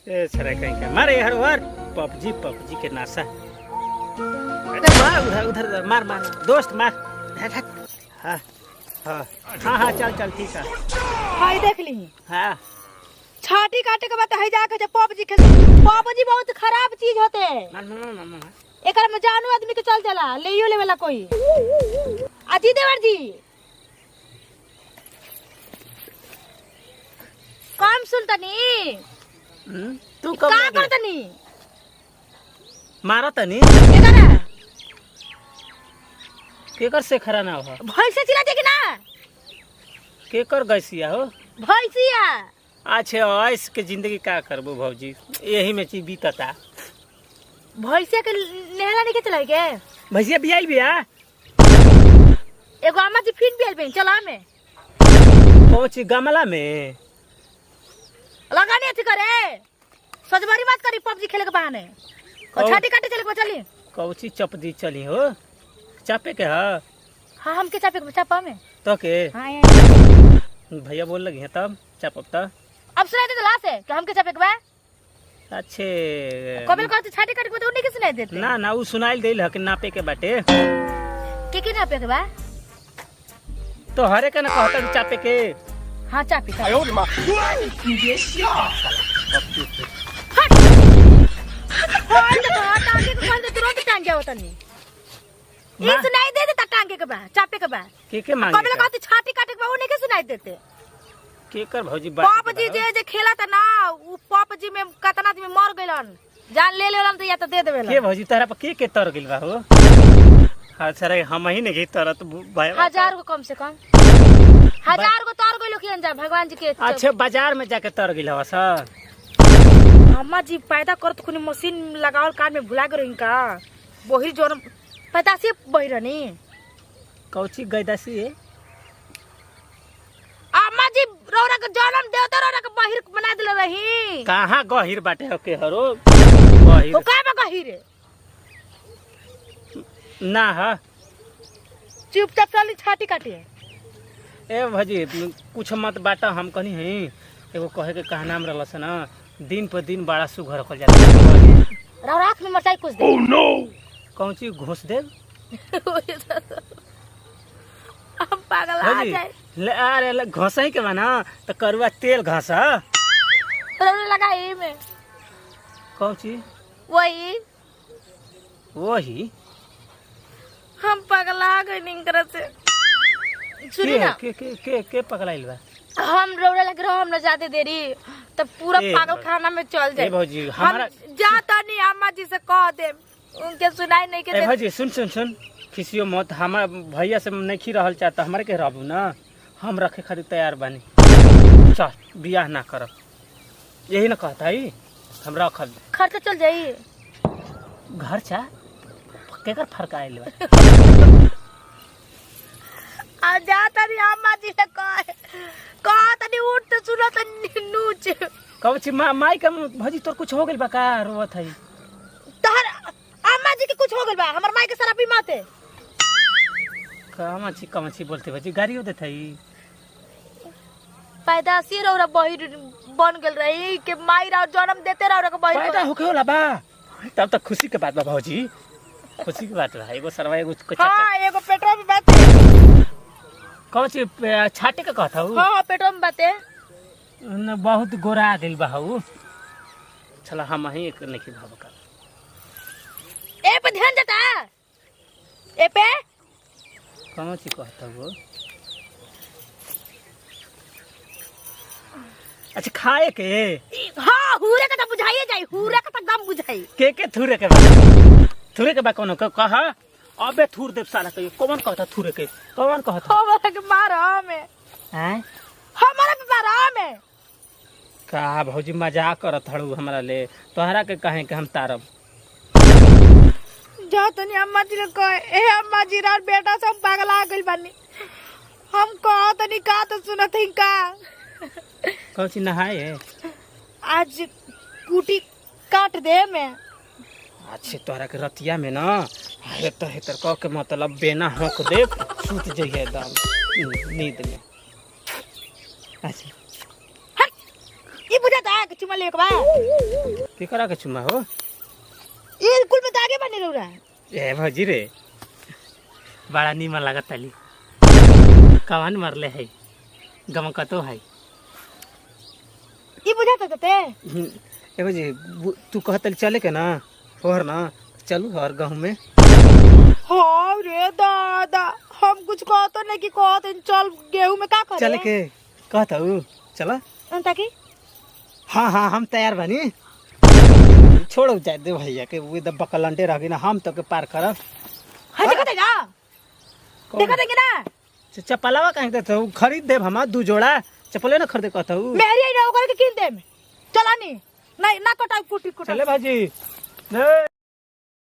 ए छरा कहीं का मारे यार वार पबजी पबजी के नासा। अरे मार उधर उधर मार मार दोस्त मार। हाँ हाँ हाँ हाँ चल चल ठीक है। हाय देख ली हाँ छाती काटे के बाद है जाके जब पबजी खेल पबजी बहुत खराब चीज होते एकर में जानू आदमी के चल चला लेयो ले वाला कोई अजी देवर जी काम सुनतनी तू कब का करतनी मारा तनी एकरा केकर से खरा ना हो भैंसे चिल्ला दे कि ना केकर गैसिया हो भैंसिया अच्छा ऐस के जिंदगी का करबो भौजी यही में चीज बीतता। भैंसिया के नेहला नहीं के चला के भैंसिया बियाई बिया एगो अम्मा जी फिर बियाल बे चला में पहुंची गमला में लगाने अच्छी करे सजबारी मत करी पबजी खेले के बहाने और छाती काटे चले को चली कौची चपदी चली हो चापे के हा हाँ हम के चापे के चापा में तो के हाँ भैया बोल लगी है तब चापब तब अब सुनाई दे ला से कि हम के चापे के बा अच्छे कबल कहते छाती काटे के तो उन्हीं के सुनाई देते ना ना उ सुनाइल देल ह कि नापे के बाटे के नापे के बा तो हरे के ना कहता चापे के हाँ चापी का टांगे को खोल दे तुरंत टांग जाओ तनी ये सुनाई दे देता टांगे के बा चापे के बा के मांगे कबल कहते छाती काटे के बा उन्हीं के सुनाई देते के कर भौजी पबजी जे खेला था ना उ पबजी में कतना आदमी मर गइलन जान ले लेलन तो या तो दे देवेलन के भौजी तारा पर के तर गेल बा हो हां सरे हम ही नहीं तर तो भाई 1000 को कम से कम 1000 को तर गइलो किन जा भगवान जी के अच्छा बाजार में जाके तर गेल हवा सर अम्मा जी पैदा करत खुनी मशीन लगावल कार में भुला गइल का बहिर जोन पैदासी बहिरनी कौची गैदासी है अम्मा जी रौरा के जन्म देवता रौरा के बहिर बना देले रही कहां गहिर बाटे हो के हरो गहिर ओ का बा गहिर ना हा चुपचाप चली छाती काटे ए भौजी कुछ मत बाटा हम कनी है एगो कहे के कहा नाम रहलस ना दिन पर दिन बड़ा सुघर हो जाता रौरा आँख में मरचाई कुछ दे ओह नो कौची घुस दे हम पागल आ जाए ले अरे घसा ही के बना तो करुआ तेल घसा रौरा लगाई में कौची वही वही हम पगला गए निंकर से सुनी ना के पकड़ाइल बा हम रौरा लग रहा हम न जाते देरी तब पूरा पागल खाना में चल जाए भौजी हम हमारा जाता नहीं अम्मा जी से कह दे उनके सुनाई नहीं के भौजी सुन सुन सुन खिसियो मत हमार भैया से नहीं खी रहल चाहता हमारे के रहबू ना हम रखे खातिर तैयार बानी चल बियाह ना करब यही ना कहता है हम रखल खर्चा चल जाई घर चा केकर फर्क आइल बा आ जाता नहीं अम्मा जी से कह तनी उठ तो सुनो तो नूच कौची माई का भौजी तोर कुछ हो गेल बा का रोवत है तहर अम्मा जी के कुछ हो गेल बा हमर माई के सारा बीमाते कमाची बोलते भौजी गाड़ियों देत है पैदासी रौरा बहिर बन गेल रही के माई राव जन्म देते रौरा के बहिर पैदा होके होला बा तब तक खुशी के बात बा भौजी खुशी की बात बा एगो सरवा एगो हां एगो पेटवा में बात कौची छाटे का कहता हूँ हां पेटवा में बाते न बहुत गोरा दिल बा हूँ चला हम ही एक नहीं भाव कर ए पे ध्यान देता ए पे कौची कहता हूँ अच्छा खाए के हां हुरे का तो बुझाइए जाई हुरे का तो गम बुझाई के थुरे के बा कोनो कहा अबे थूर देव साला कहियो कौन कहता थुरे के कौन कहता हमारा के मारा में हैं हमारा पे मारा में का भौजी मजाक करत हड़ू हमरा ले तोहरा के कहे कि हम तारब जा तनी अम्मा जी ने कहे ए अम्मा जी रात बेटा सब पागला गइल बानी हम कह तनी का तो सुनत ही का कौची नहाए आज कुटी काट दे मैं अच्छे तोहरा के रतिया में ना हेतर कह के मतलब बेना होक दे सूत जइए एकदम नींद में अच्छा ये बुझाता है के चुमा ले के बा की करा के चुमा हो ये कुल में दागे बने रहुरा ए भौजी रे बड़ा नीमन लागत ताली कवन मरले है गमकतो है ई बुझाता तते ए भौजी तू कहतल चले के ना होर ना चलू हर गाँव में हाँ रे दादा हम कुछ कहतो नहीं कि कहते चल गेहूं में का करे चले के कहता हूँ चला ताकि हाँ हाँ हम तैयार बनी छोड़ो जाए दे भैया के वो दब बकलंटे रह गई ना हम तो के पार करब हाँ देखते जा देखते ना चप्पलवा कहीं देते हो खरीद दे हम 2 जोड़ा चप्पले ना खरीदे कहता हूँ मेरी आई ना ओकर के किन दे चला नहीं ना कटाई कुटी कुटी चले भाजी